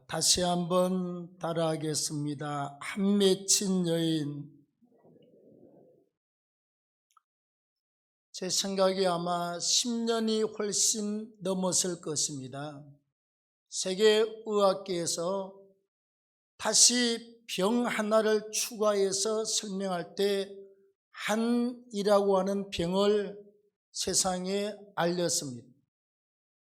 다시 한번 따라하겠습니다. 한 맺힌 여인. 제 생각에 아마 10년이 훨씬 넘었을 것입니다. 세계의학계에서 다시 병 하나를 추가해서 설명할 때 한이라고 하는 병을 세상에 알렸습니다.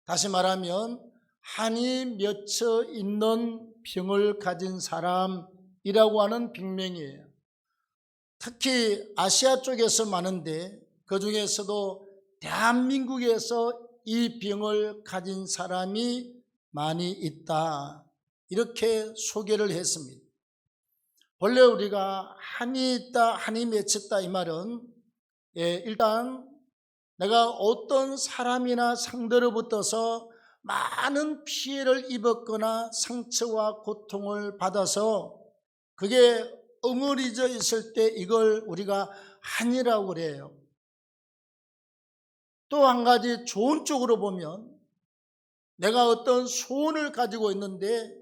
다시 말하면 한이 맺혀 있는 병을 가진 사람이라고 하는 병명이에요. 특히 아시아 쪽에서 많은데 그 중에서도 대한민국에서 이 병을 가진 사람이 많이 있다, 이렇게 소개를 했습니다. 본래 우리가 한이 있다, 한이 맺혔다 이 말은 일단 내가 어떤 사람이나 상대로부터서 많은 피해를 입었거나 상처와 고통을 받아서 그게 엉어리져 있을 때 이걸 우리가 한이라고 그래요. 또 한 가지 좋은 쪽으로 보면 내가 어떤 소원을 가지고 있는데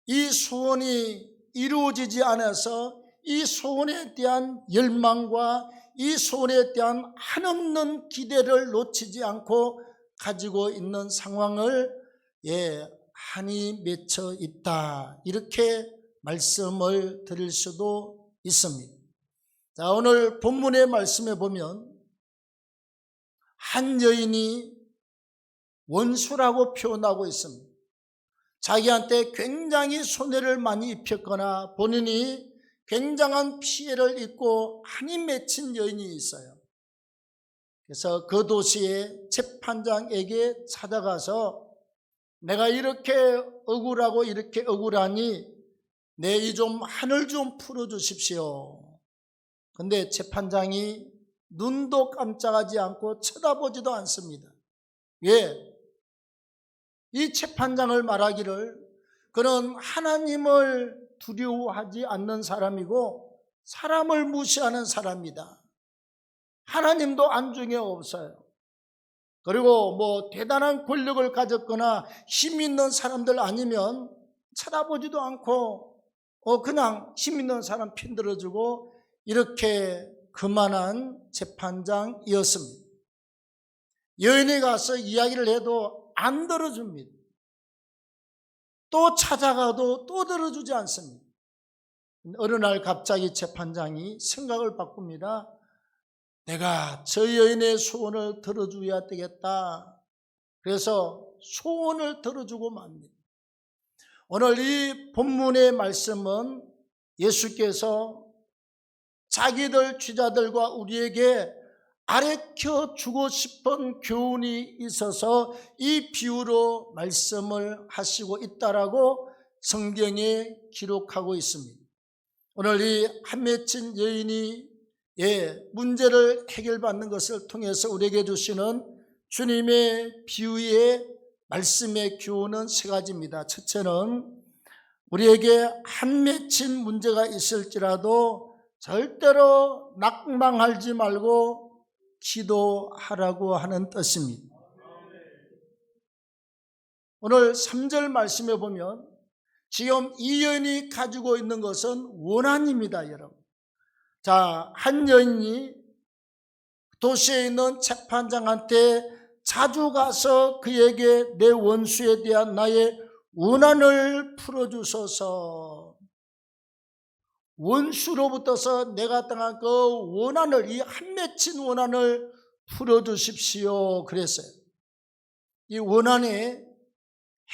이 소원이 이루어지지 않아서 이 소원에 대한 열망과 이 소원에 대한 한없는 기대를 놓치지 않고 가지고 있는 상황을 한이 맺혀 있다, 이렇게 말씀을 드릴 수도 있습니다. 자, 오늘 본문의 말씀에 보면 한 여인이 원수라고 표현하고 있습니다. 자기한테 굉장히 손해를 많이 입혔거나 본인이 굉장한 피해를 입고 한이 맺힌 여인이 있어요. 그래서 그 도시의 재판장에게 찾아가서 내가 이렇게 억울하고 이렇게 억울하니 내 이 좀 한을 좀 풀어주십시오. 근데 재판장이 눈도 깜짝하지 않고 쳐다보지도 않습니다. 왜? 이 재판장을 말하기를 그는 하나님을 두려워하지 않는 사람이고 사람을 무시하는 사람이다. 하나님도 안중에 없어요. 그리고 뭐 대단한 권력을 가졌거나 힘 있는 사람들 아니면 쳐다보지도 않고 그냥 힘 있는 사람 편들어주고 이렇게 그만한 재판장이었습니다. 여인이 가서 이야기를 해도 안 들어줍니다. 또 찾아가도 또 들어주지 않습니다. 어느 날 갑자기 재판장이 생각을 바꿉니다. 내가 저 여인의 소원을 들어줘야 되겠다. 그래서 소원을 들어주고 맙니다. 오늘 이 본문의 말씀은 예수께서 자기들 제자들과 우리에게 가르쳐 주고 싶은 교훈이 있어서 이 비유로 말씀을 하시고 있다라고 성경에 기록하고 있습니다. 오늘 이 한 맺힌 여인이 문제를 해결받는 것을 통해서 우리에게 주시는 주님의 비유의 말씀의 교훈은 세 가지입니다. 첫째는 우리에게 한 맺힌 문제가 있을지라도 절대로 낙망하지 말고 기도하라고 하는 뜻입니다. 오늘 3절 말씀에 보면 지금 이 여인이 가지고 있는 것은 원한입니다, 여러분. 자, 한 여인이 도시에 있는 재판장한테 자주 가서 그에게 내 원수에 대한 나의 원한을 풀어주소서, 원수로부터서 내가 당한 그 원한을, 이 한 맺힌 원한을 풀어주십시오 그랬어요. 이 원한의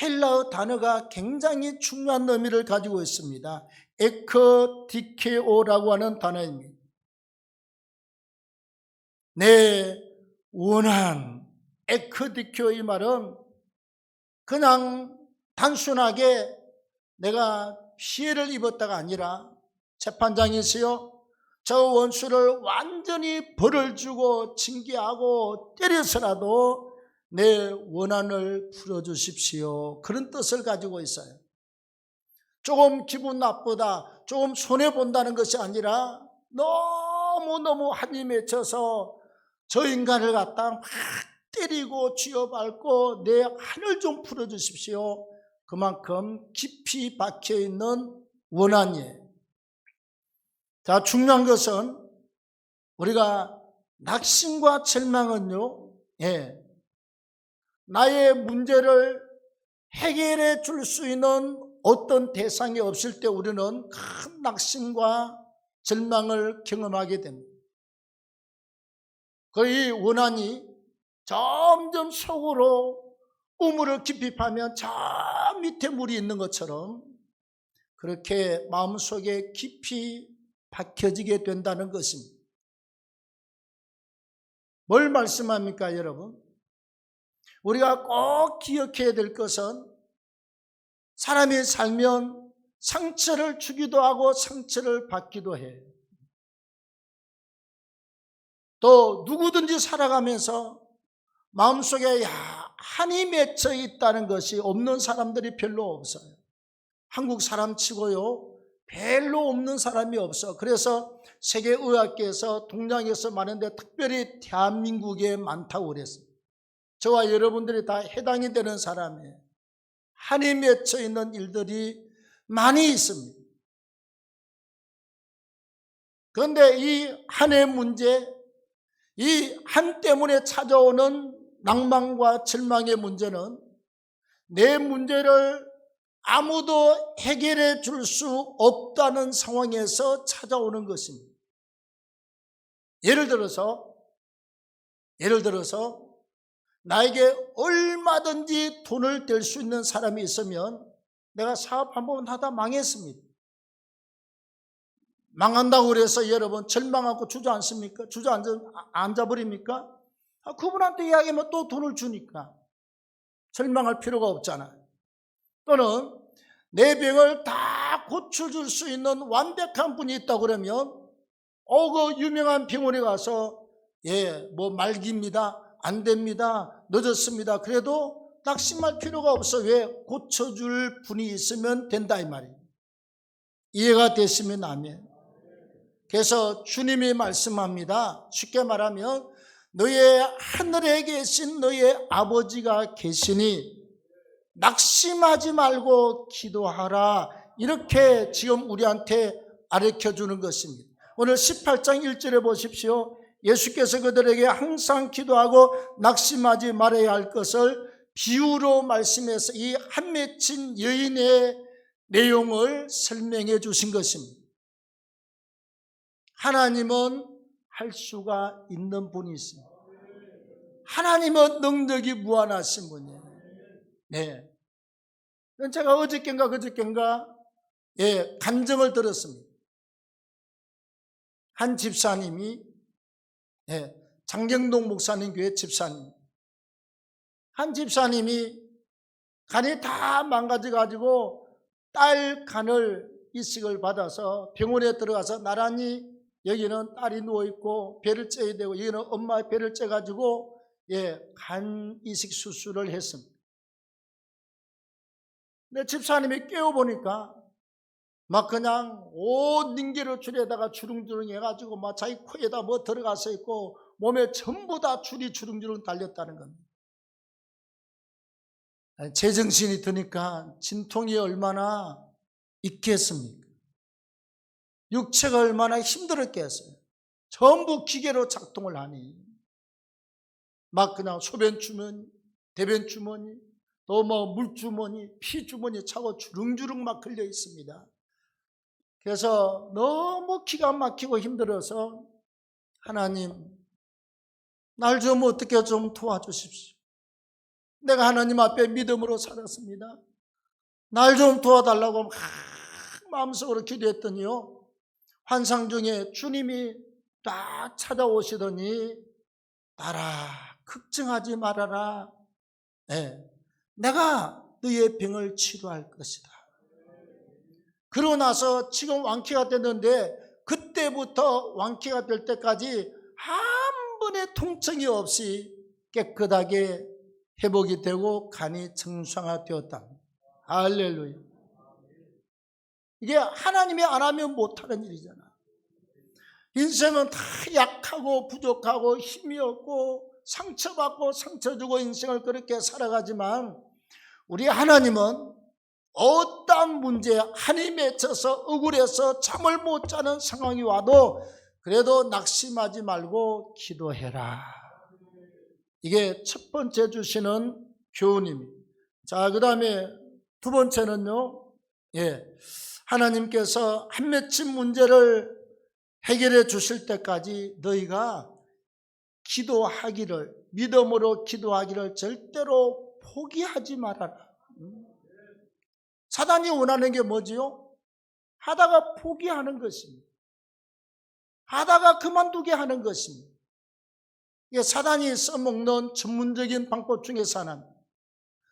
헬라어 단어가 굉장히 중요한 의미를 가지고 있습니다. 에크디케오라고 하는 단어입니다. 내 원한, 에크디케오, 이 말은 그냥 단순하게 내가 피해를 입었다가 아니라 재판장이시여, 저 원수를 완전히 벌을 주고 징계하고 때려서라도 내 원한을 풀어주십시오, 그런 뜻을 가지고 있어요. 조금 기분 나쁘다, 조금 손해본다는 것이 아니라 너무너무 한이 맺혀서 저 인간을 갖다 막 때리고 쥐어밟고 내 한을 좀 풀어주십시오, 그만큼 깊이 박혀 있는 원한이에요. 자, 중요한 것은 우리가 낙심과 절망은요, 나의 문제를 해결해 줄 수 있는 어떤 대상이 없을 때 우리는 큰 낙심과 절망을 경험하게 됩니다. 이 원한이 점점 속으로 우물을 깊이 파면 저 밑에 물이 있는 것처럼 그렇게 마음속에 깊이 박혀지게 된다는 것입니다. 뭘 말씀합니까, 여러분? 우리가 꼭 기억해야 될 것은 사람이 살면 상처를 주기도 하고 상처를 받기도 해요. 또 누구든지 살아가면서 마음속에 한이 맺혀 있다는 것이 없는 사람들이 별로 없어요. 한국 사람 치고요, 별로 없는 사람이 없어. 그래서 세계의학계에서 동양에서 많은데 특별히 대한민국에 많다고 그랬어요. 저와 여러분들이 다 해당이 되는 사람이에요. 한이 맺혀 있는 일들이 많이 있습니다. 그런데 이 한의 문제, 이 한 때문에 찾아오는 낭만과 절망의 문제는 내 문제를 아무도 해결해 줄 수 없다는 상황에서 찾아오는 것입니다. 예를 들어서 나에게 얼마든지 돈을 댈 수 있는 사람이 있으면 내가 사업 한번 하다 망했습니다. 망한다고 그래서 여러분 절망하고 주저앉습니까? 주저앉아버립니까? 그분한테 이야기하면 또 돈을 주니까 절망할 필요가 없잖아요. 또는 내 병을 다 고쳐줄 수 있는 완벽한 분이 있다고 그러면 그 유명한 병원에 가서 말기입니다, 안 됩니다, 늦었습니다. 그래도 낙심할 필요가 없어. 왜? 고쳐줄 분이 있으면 된다 이 말이에요. 이해가 되시면 아멘. 그래서 주님이 말씀합니다. 쉽게 말하면 너의 하늘에 계신 너의 아버지가 계시니 낙심하지 말고 기도하라. 이렇게 지금 우리한테 가르쳐주는 것입니다. 오늘 18장 1절에 보십시오. 예수께서 그들에게 항상 기도하고 낙심하지 말아야 할 것을 비유로 말씀해서 이 한 맺힌 여인의 내용을 설명해 주신 것입니다. 하나님은 할 수가 있는 분이십니다. 하나님은 능력이 무한하신 분이에요. 네. 제가 어저께인가 그저께인가 간증을 들었습니다. 한 집사님이 장경동 목사님 교회 집사님, 한 집사님이 간이 다 망가져가지고 딸 간을 이식을 받아서 병원에 들어가서 나란히 여기는 딸이 누워있고 배를 째야 되고 여기는 엄마의 배를 째가지고 간 이식 수술을 했습니다. 근데 집사님이 깨워보니까 막 그냥 온 닝기를 줄에다가 주릉주릉 해가지고 막 자기 코에다 뭐 들어가서 있고 몸에 전부 다 줄이 주릉주릉 달렸다는 겁니다. 제정신이 드니까 진통이 얼마나 있겠습니까? 육체가 얼마나 힘들었겠어요. 전부 기계로 작동을 하니 막 그냥 소변 주머니, 대변 주머니, 또 뭐 물주머니, 피주머니 차고 주릉주릉 막 걸려 있습니다. 그래서 너무 기가 막히고 힘들어서 하나님, 날 좀 어떻게 좀 도와주십시오. 내가 하나님 앞에 믿음으로 살았습니다. 날 좀 도와달라고 막 마음속으로 기도했더니요, 환상 중에 주님이 딱 찾아오시더니 딸아, 걱정하지 말아라. 내가 너의 병을 치료할 것이다. 그러고 나서 지금 완쾌가 됐는데 그때부터 완쾌가 될 때까지 한 번의 통증이 없이 깨끗하게 회복이 되고 간이 정상화되었다. 할렐루야. 이게 하나님이 안 하면 못하는 일이잖아. 인생은 다 약하고 부족하고 힘이 없고 상처받고 상처 주고 인생을 그렇게 살아가지만 우리 하나님은 어떠한 문제, 한이 맺혀서 억울해서 잠을 못 자는 상황이 와도 그래도 낙심하지 말고 기도해라. 이게 첫 번째 주시는 교훈입니다. 자, 그 다음에 두 번째는요, 하나님께서 한 맺힌 문제를 해결해 주실 때까지 너희가 기도하기를, 믿음으로 기도하기를 절대로 포기하지 말아라. 사단이 원하는 게 뭐지요? 하다가 포기하는 것입니다. 하다가 그만두게 하는 것입니다. 이게 사단이 써먹는 전문적인 방법 중에서 하나는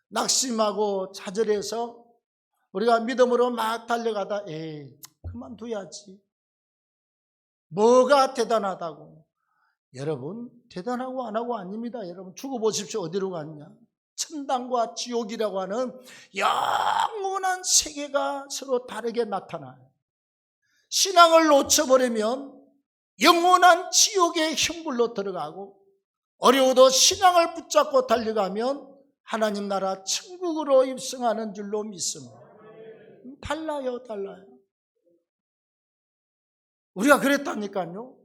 낙심하고 좌절해서 우리가 믿음으로 막 달려가다 그만둬야지. 뭐가 대단하다고. 여러분, 대단하고 안 하고 아닙니다. 여러분, 죽어보십시오. 어디로 갔냐. 천당과 지옥이라고 하는 영원한 세계가 서로 다르게 나타나요. 신앙을 놓쳐버리면 영원한 지옥의 형벌로 들어가고, 어려워도 신앙을 붙잡고 달려가면 하나님 나라 천국으로 입성하는 줄로 믿습니다. 달라요. 우리가 그랬다니까요.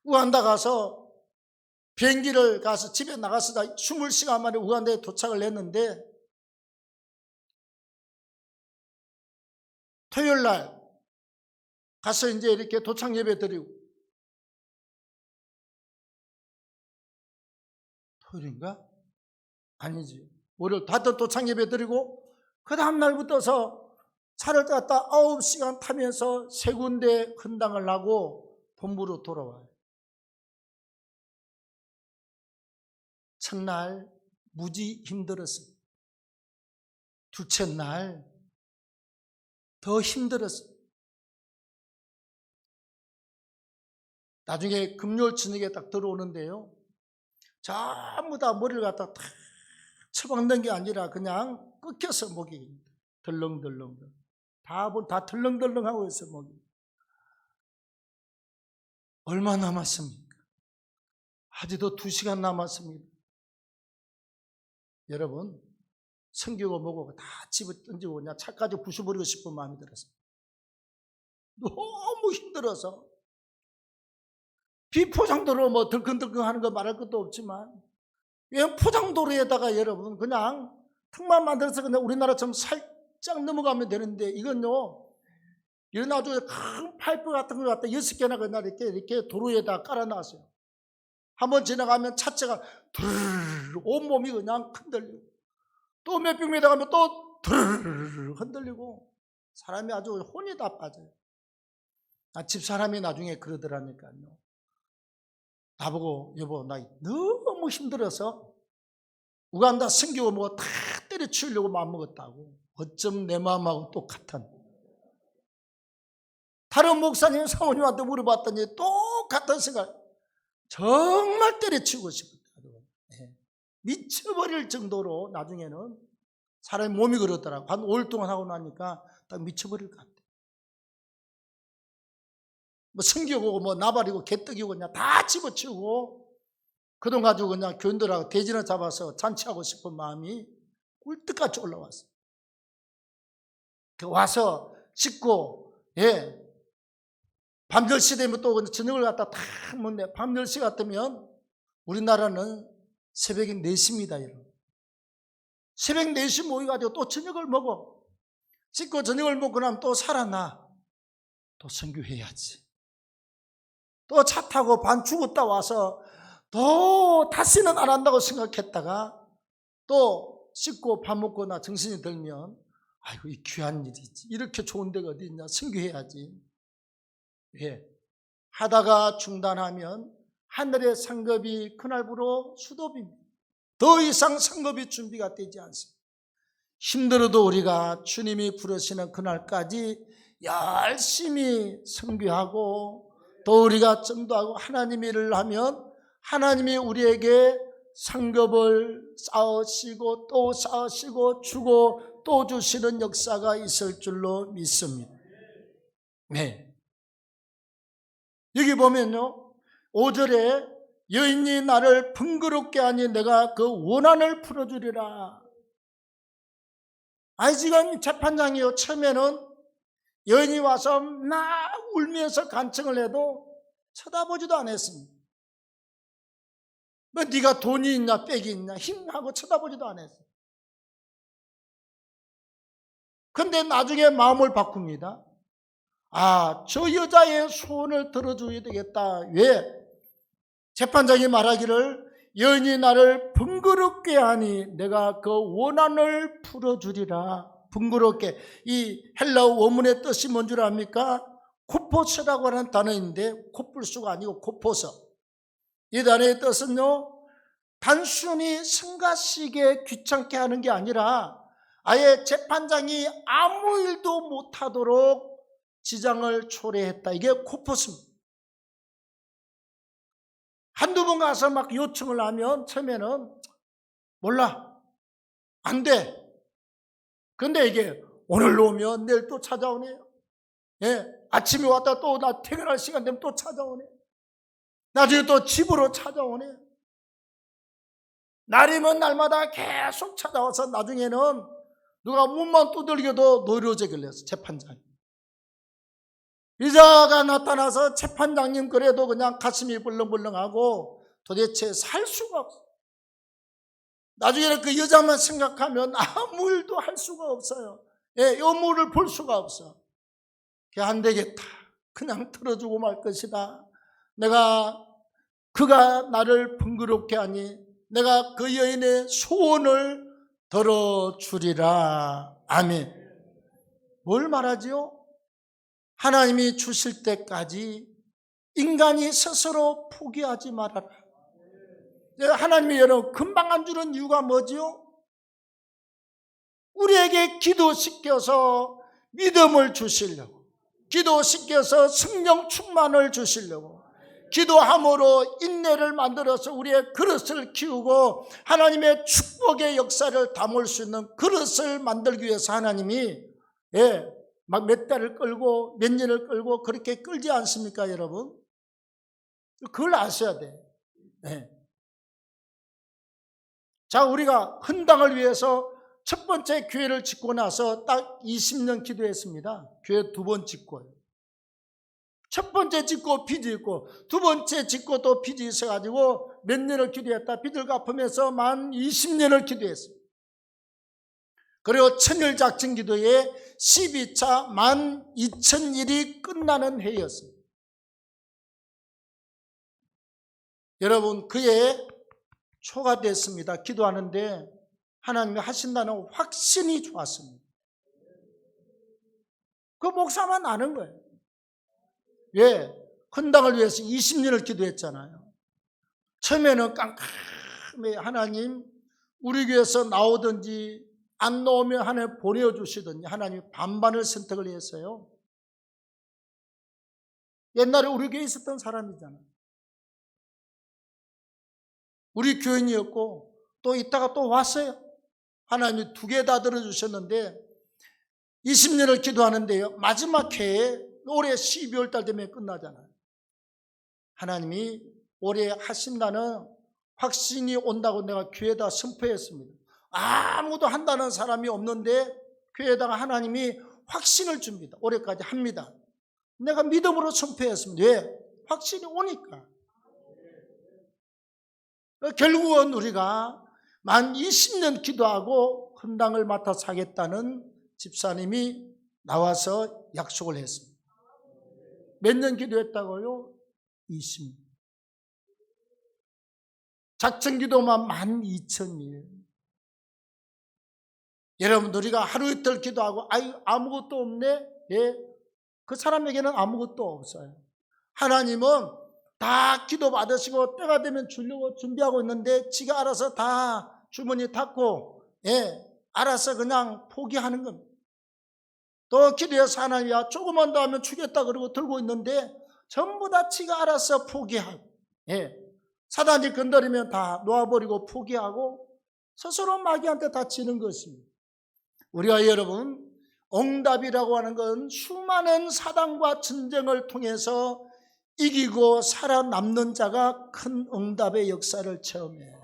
우간다 가서 비행기를 가서 집에 나가서 20시간 만에 우간다에 도착을 했는데, 토요일 날 가서 이제 이렇게 도착 예배 드리고, 토요일인가? 아니지. 월요일 다들 도착 예배 드리고, 그 다음 날부터서 차를 갖다 9시간 타면서 세 군데 헌당을 하고 본부로 돌아와요. 첫날 무지 힘들었어요. 둘째 날 더 힘들었어요. 나중에 금요일 저녁에 딱 들어오는데요, 전부 다 머리를 갖다 탁 쳐박는 게 아니라 그냥 꺾여서 목이 덜렁덜렁 다 덜렁덜렁하고 있어요. 목이. 얼마 남았습니까? 아직도 2시간 남았습니다. 여러분, 성경을 뭐고 다 집에 던지고 그냥 차까지 부숴버리고 싶은 마음이 들었어요. 너무 힘들어서. 비포장도로 뭐 덜컹덜컹 하는 거 말할 것도 없지만, 왜 포장도로에다가 여러분 그냥 턱만 만들어서 그냥 우리나라처럼 살짝 넘어가면 되는데, 이건요, 이런 아주 큰 파이프 같은 걸 갖다 6개나 그냥 이렇게 도로에다 깔아놨어요. 한번 지나가면 차체가 드르르 온몸이 그냥 흔들리고, 또 몇백 미터 가면 또 드르르 흔들리고, 사람이 아주 혼이 다 빠져요. 집사람이 나중에 그러더라니까요. 나보고, 여보, 나 너무 힘들어서 우간다 성경을 뭐 다 때려치우려고 마음먹었다고. 어쩜 내 마음하고 똑같은. 다른 목사님 사모님한테 물어봤더니 똑같은 생각. 정말 때려치우고 싶었다. 미쳐버릴 정도로 나중에는 사람의 몸이 그렇더라고. 한 5일 동안 하고 나니까 딱 미쳐버릴 것 같아. 뭐 성경하고 뭐 나발이고 개떡이고 그냥 다 집어치우고, 그돈 가지고 그냥 교인들하고 대진을 잡아서 잔치하고 싶은 마음이 꿀떡같이 올라왔어. 와서 씻고, 밤 10시 되면 또 저녁을 갖다 다 먹네. 밤 10시 같으면 우리나라는 새벽에 4시입니다, 여러분. 새벽 4시 모여가지고 또 저녁을 먹어. 씻고 저녁을 먹고 나면 또 살아나. 또 선교해야지. 또 차 타고 반 죽었다 와서 또 다시는 안 한다고 생각했다가 또 씻고 밥 먹고 나 정신이 들면, 아이고, 이 귀한 일이지. 이렇게 좋은 데가 어디 있냐. 선교해야지. 하다가 중단하면 하늘의 상급이 그날부로 수도비입니다. 더 이상 상급이 준비가 되지 않습니다. 힘들어도 우리가 주님이 부르시는 그날까지 열심히 선교하고, 또 우리가 전도하고 하나님의 일을 하면 하나님이 우리에게 상급을 쌓으시고 또 쌓으시고 주고 또 주시는 역사가 있을 줄로 믿습니다. 여기 보면요, 5절에 여인이 나를 번거롭게 하니 내가 그 원한을 풀어주리라. 아니 지금 재판장이요, 처음에는 여인이 와서 막 울면서 간청을 해도 쳐다보지도 않았습니다. 뭐 네가 돈이 있냐 빽이 있냐 힘하고 쳐다보지도 않았어요. 근데 나중에 마음을 바꿉니다. 아, 저 여자의 소원을 들어줘야 되겠다. 왜? 재판장이 말하기를 여인이 나를 번거롭게 하니 내가 그 원한을 풀어주리라. 번거롭게, 이 헬라어 원문의 뜻이 뭔 줄 압니까? 코포스라고 하는 단어인데 코뿔수가 아니고 코포서. 이 단어의 뜻은요, 단순히 성가시게 귀찮게 하는 게 아니라 아예 재판장이 아무 일도 못하도록 지장을 초래했다. 이게 코포스입니다. 한두 번 가서 막 요청을 하면 처음에는 몰라, 안 돼. 근데 이게 오늘 오면 내일 또 찾아오네요. 예, 아침에 왔다 또 나 퇴근할 시간 되면 또 찾아오네. 나중에 또 집으로 찾아오네. 날이면 날마다 계속 찾아와서 나중에는 누가 문만 두들겨도 노이로제 걸렸어, 재판장이. 의자가 나타나서 재판장님 그래도 그냥 가슴이 벌렁벌렁하고 도대체 살 수가 없어. 나중에는 그 여자만 생각하면 아무 일도 할 수가 없어요. 예, 여물을 볼 수가 없어. 안 되겠다. 그냥 틀어주고 말 것이다. 그가 나를 번거롭게 하니 내가 그 여인의 소원을 들어주리라. 아멘. 뭘 말하지요? 하나님이 주실 때까지 인간이 스스로 포기하지 말아라. 하나님이 여러분 금방 안 주는 이유가 뭐지요? 우리에게 기도시켜서 믿음을 주시려고, 기도시켜서 성령 충만을 주시려고, 기도함으로 인내를 만들어서 우리의 그릇을 키우고 하나님의 축복의 역사를 담을 수 있는 그릇을 만들기 위해서 하나님이 막 몇 달을 끌고 몇 년을 끌고 그렇게 끌지 않습니까, 여러분? 그걸 아셔야 돼. 자, 우리가 헌당을 위해서 첫 번째 교회를 짓고 나서 딱 20년 기도했습니다. 교회 두 번 짓고요. 첫 번째 짓고 빚이 있고 두 번째 짓고 또 빚이 있어가지고 몇 년을 기도했다. 빚을 갚으면서 만 20년을 기도했습니다. 그리고 천일 작정 기도에 12차 12,000일이 끝나는 해였습니다. 여러분, 그해 초가 됐습니다. 기도하는데 하나님이 하신다는 확신이 좋았습니다. 그 목사만 아는 거예요. 왜? 헌당을 위해서 20년을 기도했잖아요. 처음에는 깜깜해. 하나님, 우리 교회에서 나오든지 안 나오면 하나님 보내주시든지 하나님이 반반을 선택을 했어요. 옛날에 우리 교회에 있었던 사람이잖아요. 우리 교인이었고 또 있다가 또 왔어요. 하나님이 두 개 다 들어주셨는데 20년을 기도하는데요, 마지막 해에 올해 12월 달 되면 끝나잖아요. 하나님이 올해 하신다는 확신이 온다고 내가 교회에다 선포했습니다. 아무도 한다는 사람이 없는데 교회에다가 하나님이 확신을 줍니다. 올해까지 합니다. 내가 믿음으로 선포했습니다. 왜? 확신이 오니까. 결국은 우리가 만 20년 기도하고 헌당을 맡아서 하겠다는 집사님이 나와서 약속을 했습니다. 몇 년 기도했다고요? 20년. 작정 기도만 12,000일. 여러분, 우리가 하루 이틀 기도하고 아무것도 없네? 예, 그 사람에게는 아무것도 없어요. 하나님은 다 기도 받으시고 때가 되면 주려고 준비하고 있는데 지가 알아서 다 주머니 닫고 알아서 그냥 포기하는 겁니다. 또 기도해서 하나님이야 조금만 더 하면 주겠다 그러고 들고 있는데 전부 다 지가 알아서 포기하고 사단이 건드리면 다 놓아버리고 포기하고 스스로 마귀한테 다치는 것입니다. 우리가 여러분, 응답이라고 하는 건 수많은 사단과 전쟁을 통해서 이기고 살아남는 자가 큰 응답의 역사를 체험해요.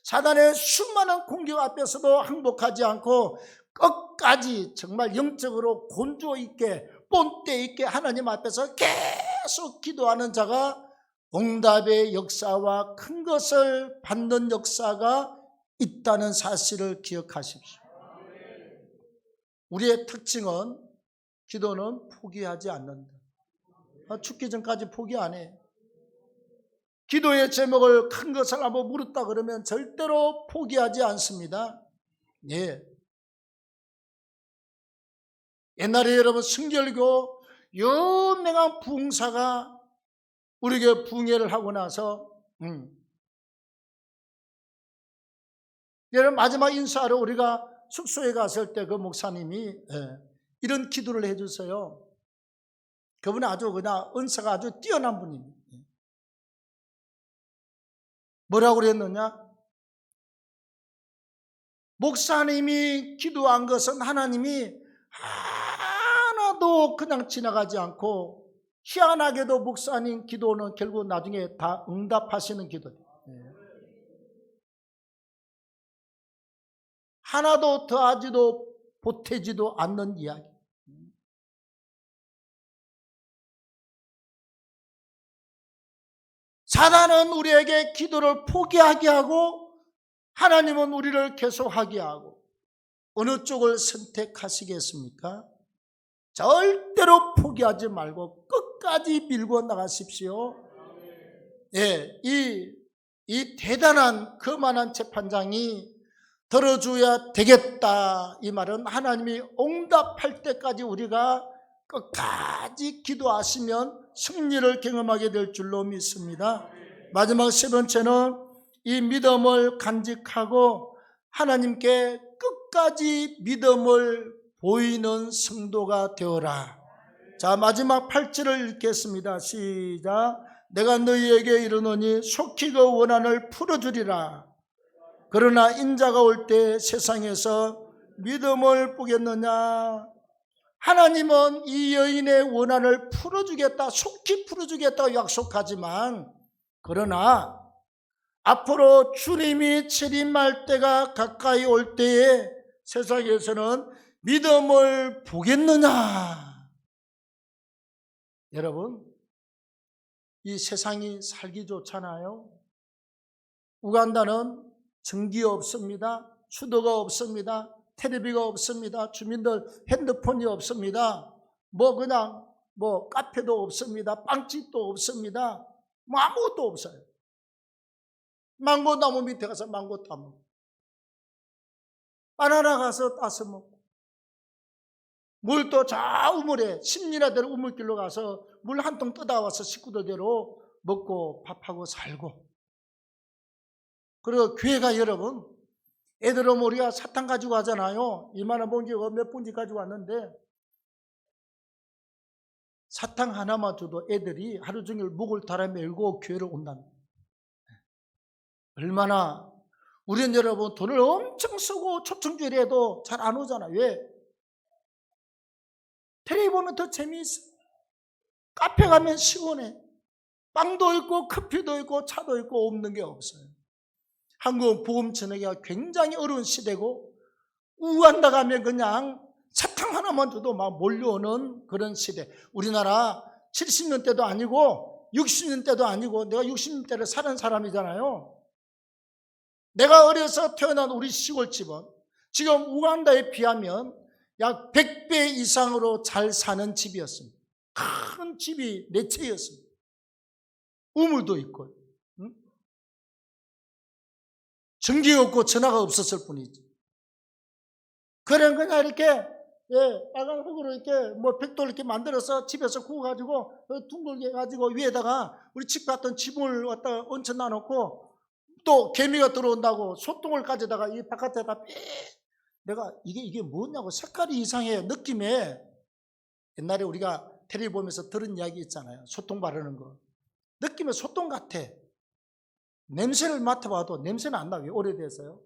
사단의 수많은 공격 앞에서도 항복하지 않고 끝까지 정말 영적으로 곤조 있게 본때 있게 하나님 앞에서 계속 기도하는 자가 응답의 역사와 큰 것을 받는 역사가 있다는 사실을 기억하십시오. 우리의 특징은 기도는 포기하지 않는다. 죽기 전까지 포기 안 해. 기도의 제목을 큰 것을 한번 물었다 그러면 절대로 포기하지 않습니다. 예. 옛날에 여러분 성결교 유명한 부흥사가 우리에게 부흥회를 하고 나서 여러분 마지막 인사하러 우리가 숙소에 갔을 때 그 목사님이 이런 기도를 해주세요. 그분은 아주 그냥 은사가 아주 뛰어난 분입니다. 뭐라고 그랬느냐? 목사님이 기도한 것은 하나님이 하나도 그냥 지나가지 않고 희한하게도 목사님 기도는 결국 나중에 다 응답하시는 기도예요. 하나도 더하지도 보태지도 않는 이야기. 사단은 우리에게 기도를 포기하게 하고 하나님은 우리를 계속하게 하고 어느 쪽을 선택하시겠습니까? 절대로 포기하지 말고 끝까지 밀고 나가십시오. 예, 이 대단한 그만한 재판장이 들어줘야 되겠다. 이 말은 하나님이 응답할 때까지 우리가 끝까지 기도하시면 승리를 경험하게 될 줄로 믿습니다. 마지막 세 번째는 이 믿음을 간직하고 하나님께 끝까지 믿음을 보이는 성도가 되어라. 자, 마지막 8절을 읽겠습니다. 시작. 내가 너희에게 이르노니 속히 그 원한을 풀어주리라. 그러나 인자가 올 때 세상에서 믿음을 보겠느냐? 하나님은 이 여인의 원한을 풀어주겠다, 속히 풀어주겠다고 약속하지만 그러나 앞으로 주님이 재림할 때가 가까이 올 때에 세상에서는 믿음을 보겠느냐? 여러분, 이 세상이 살기 좋잖아요. 우간다는 전기 없습니다. 수도가 없습니다. 텔레비가 없습니다. 주민들 핸드폰이 없습니다. 그냥 카페도 없습니다. 빵집도 없습니다. 아무것도 없어요. 망고 나무 밑에 가서 망고 따먹고 바나나 가서 따서 먹고 물도 저 우물에 10리나 되는 우물길로 가서 물 한 통 떠다 와서 식구들대로 먹고 밥하고 살고. 그리고 교회가 여러분 애들은 우리가 사탕 가지고 가잖아요. 이만한 봉지가 몇 봉지 가지고 왔는데 사탕 하나만 줘도 애들이 하루 종일 목을 달아 메고 교회를 온답니다. 얼마나 우리는 여러분 돈을 엄청 쓰고 초청주일 해도 잘 안 오잖아요. 왜? 텔레비 보면 더 재미있어. 카페 가면 시원해. 빵도 있고 커피도 있고 차도 있고 없는 게 없어요. 한국은 복음 전하기가 굉장히 어려운 시대고 우간다 가면 그냥 사탕 하나만 줘도 막 몰려오는 그런 시대. 우리나라 70년대도 아니고 60년대도 아니고 내가 60년대를 사는 사람이잖아요. 내가 어려서 태어난 우리 시골집은 지금 우간다에 비하면 약 100배 이상으로 잘 사는 집이었습니다. 큰 집이 4채였습니다. 우물도 있고 전기가 없고 전화가 없었을 뿐이지. 그냥 이렇게 빨간 흙으로 이렇게 벽돌 이렇게 만들어서 집에서 구워가지고 둥글게 해가지고 위에다가 우리 집 같은 지붕을 갖다 얹혀 놔놓고 또 개미가 들어온다고 소똥을 가져다가 이 바깥에다 내가 이게 뭐냐고 색깔이 이상해 느낌에 옛날에 우리가 텔레비 보면서 들은 이야기 있잖아요. 소똥 바르는 거 느낌에 소똥 같아. 냄새를 맡아봐도 냄새는 안 나요. 오래돼서요.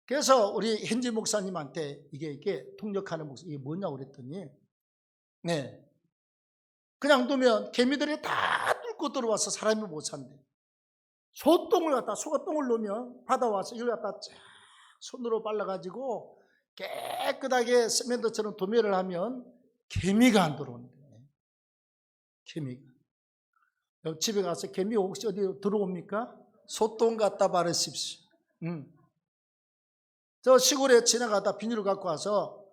그래서 우리 현지 목사님한테 이게 통역하는 목사 이게 뭐냐고 그랬더니 그냥 두면 개미들이 다 뚫고 들어와서 사람이 못 산대. 소똥을 갖다, 소가 똥을 놓으면 받아와서 이걸 갖다 쫙 손으로 발라가지고 깨끗하게 세면도처럼 도매를 하면 개미가 안 들어온대. 개미가. 집에 가서 개미 혹시 어디 들어옵니까? 소똥 갖다 바르십시오. 저 시골에 지나가다 비닐을 갖고 와서,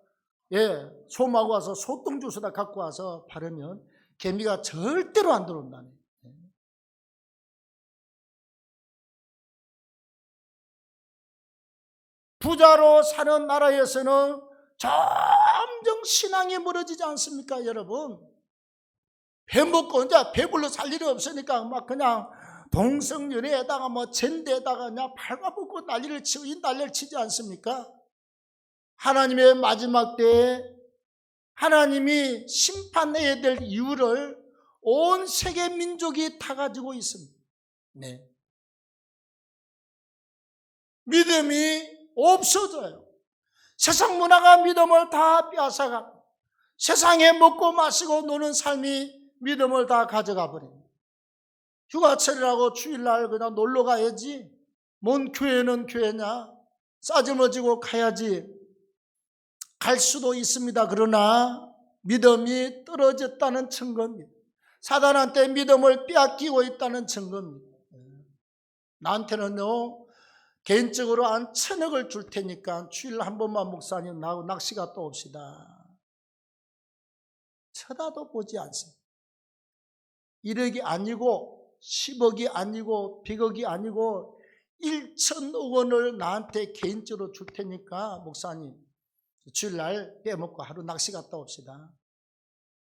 솜하고 와서 소똥 주스다 갖고 와서 바르면 개미가 절대로 안 들어온다네. 부자로 사는 나라에서는 점점 신앙이 멀어지지 않습니까, 여러분? 배 먹고 이제 배불러 살 일이 없으니까 막 그냥 동성연애에다가 뭐 젠데에다가 그냥 발가벗고 난리를 치고 이 난리를 치지 않습니까? 하나님의 마지막 때에 하나님이 심판해야 될 이유를 온 세계 민족이 다 가지고 있습니다. 네. 믿음이 없어져요. 세상 문화가 믿음을 다 빼앗아가고 세상에 먹고 마시고 노는 삶이 믿음을 다 가져가 버립니다. 휴가철이라고 주일날 그냥 놀러 가야지. 뭔 교회는 교회냐? 싸질머지고 가야지. 갈 수도 있습니다. 그러나 믿음이 떨어졌다는 증거입니다. 사단한테 믿음을 빼앗기고 있다는 증거입니다. 나한테는요, 개인적으로 한 1,000억을 줄 테니까 주일 한 번만 목사님 나하고 낚시 갔다 옵시다. 쳐다도 보지 않습니다. 1억이 아니고 10억이 아니고 100억이 아니고 1,000억 원을 나한테 개인적으로 줄 테니까 목사님 주일날 빼먹고 하루 낚시 갔다 옵시다.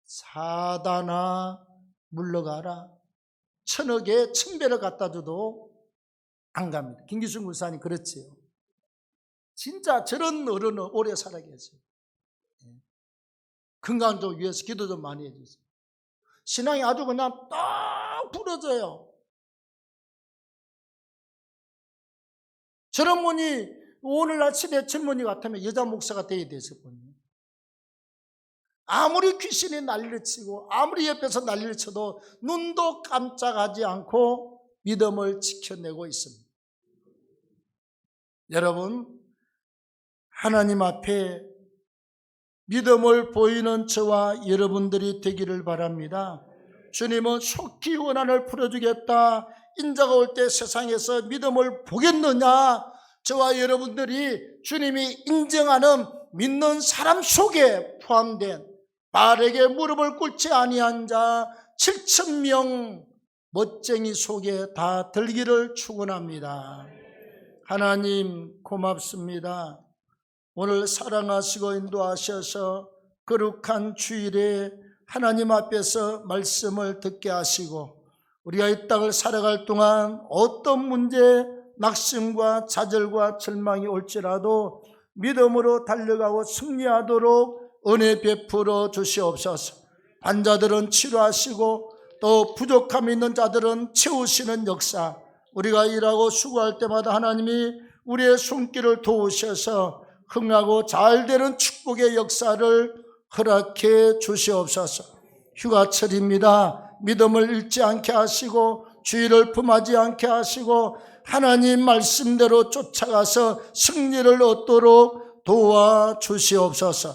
사단아 물러가라. 1,000억에 1,000배를 갖다 줘도 안 갑니다. 김기순 군사님 그렇지요. 진짜 저런 어른은 오래 살아 계세요. 건강 좀 위해서 기도 좀 많이 해주세요. 신앙이 아주 그냥 딱 부러져요. 저런 분이 오늘날 시대 젊은이 같으면 여자 목사가 되어야 됐을 뿐이에요. 아무리 귀신이 난리를 치고 아무리 옆에서 난리를 쳐도 눈도 깜짝하지 않고 믿음을 지켜내고 있습니다. 여러분, 하나님 앞에 믿음을 보이는 저와 여러분들이 되기를 바랍니다. 주님은 속히 원한을 풀어주겠다. 인자가 올 때 세상에서 믿음을 보겠느냐? 저와 여러분들이 주님이 인정하는 믿는 사람 속에 포함된 바알에게 무릎을 꿇지 아니한 자 7,000명 멋쟁이 속에 다 들기를 축원합니다. 하나님 고맙습니다. 오늘 사랑하시고 인도하셔서 거룩한 주일에 하나님 앞에서 말씀을 듣게 하시고 우리가 이 땅을 살아갈 동안 어떤 문제, 낙심과 좌절과 절망이 올지라도 믿음으로 달려가고 승리하도록 은혜 베풀어 주시옵소서. 환자들은 치료하시고 또 부족함이 있는 자들은 채우시는 역사, 우리가 일하고 수고할 때마다 하나님이 우리의 손길을 도우셔서 흥하고 잘 되는 축복의 역사를 허락해 주시옵소서. 휴가철입니다. 믿음을 잃지 않게 하시고 주의를 품하지 않게 하시고 하나님 말씀대로 쫓아가서 승리를 얻도록 도와주시옵소서.